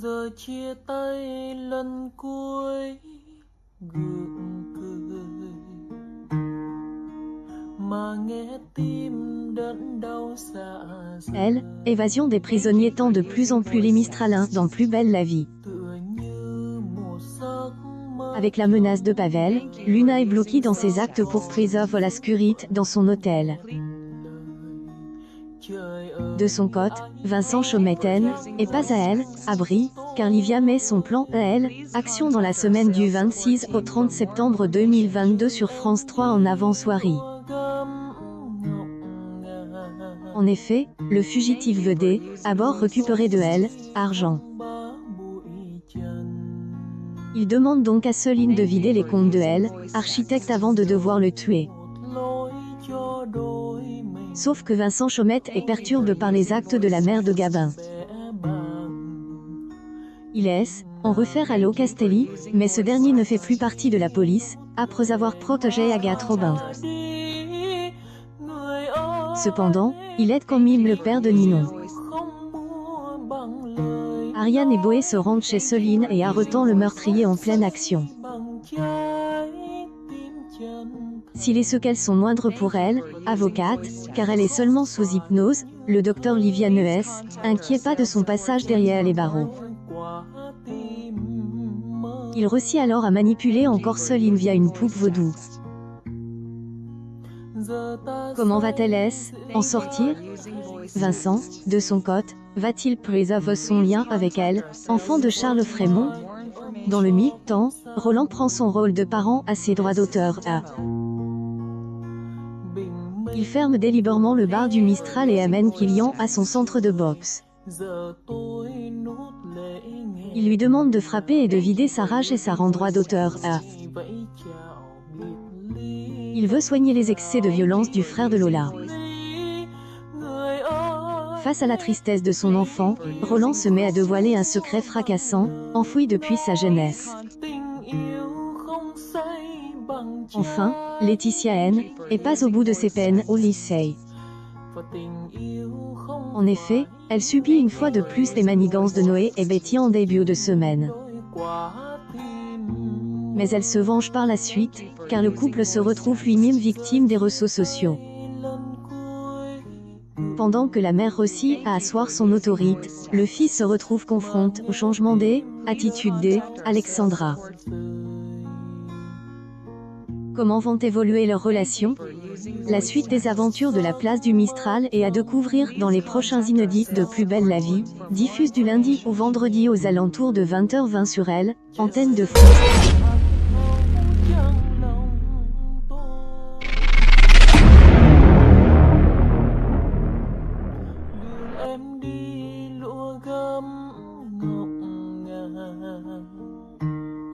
Giờ chia tay lần cuối gượng cười mà nghe tim đớn đau dạ dày. Elle, évasion des prisonniers tend de plus en plus les Mistralins dans Plus belle la vie. Tựa như một giấc mơ. Avec la menace de Pavel, Luna est bloquée dans ses actes pour préserver la sécurité dans son hôtel. De son côté, Vincent Chometten, et pas à elle, abri, car Livia met son plan à elle, action dans la semaine du 26 au 30 septembre 2022 sur France 3 en avant-soirée. En effet, le fugitif vedé, à bord récupéré de elle, argent. Il demande donc à Céline de vider les comptes de elle, architecte avant de devoir le tuer. Sauf que Vincent Chomette est perturbé par les actes de la mère de Gabin. Il laisse, en refaire à Lo Castelli, mais ce dernier ne fait plus partie de la police, après avoir protégé Agathe Robin. Cependant, il aide quand même le père de Ninon. Ariane et Boé se rendent chez Céline et arrêtent le meurtrier en pleine action. S'il est ce qu'elles sont moindres pour elle, avocate, car elle est seulement sous hypnose, le docteur Livia Nees, inquiet pas de son passage derrière les barreaux. Il réussit alors à manipuler encore Céline via une poupe vaudou. Comment va-t-elle en sortir? Vincent, de son côté, va-t-il préserver son lien avec elle, enfant de Charles Frémont? Dans le mi-temps, Roland prend son rôle de parent à ses droits d'auteur à. Il ferme délibérément le bar du Mistral et amène Kilian à son centre de boxe. Il lui demande de frapper et de vider sa rage et sa rend droit d'auteur à. Il veut soigner les excès de violence du frère de Lola. Face à la tristesse de son enfant, Roland se met à dévoiler un secret fracassant, enfoui depuis sa jeunesse. Enfin, Laetitia N. est pas au bout de ses peines au lycée. En effet, elle subit une fois de plus les manigances de Noé et Betty en début de semaine. Mais elle se venge par la suite, car le couple se retrouve lui-même victime des réseaux sociaux. Pendant que la mère réussit à asseoir son autorité, le fils se retrouve confronté au changement des attitudes de Alexandra. Comment vont évoluer leurs relations? La suite des aventures de la place du Mistral est à découvrir dans les prochains inédits de Plus belle la vie, diffuse du lundi au vendredi aux alentours de 20h20 sur Elle, antenne de France. Em đi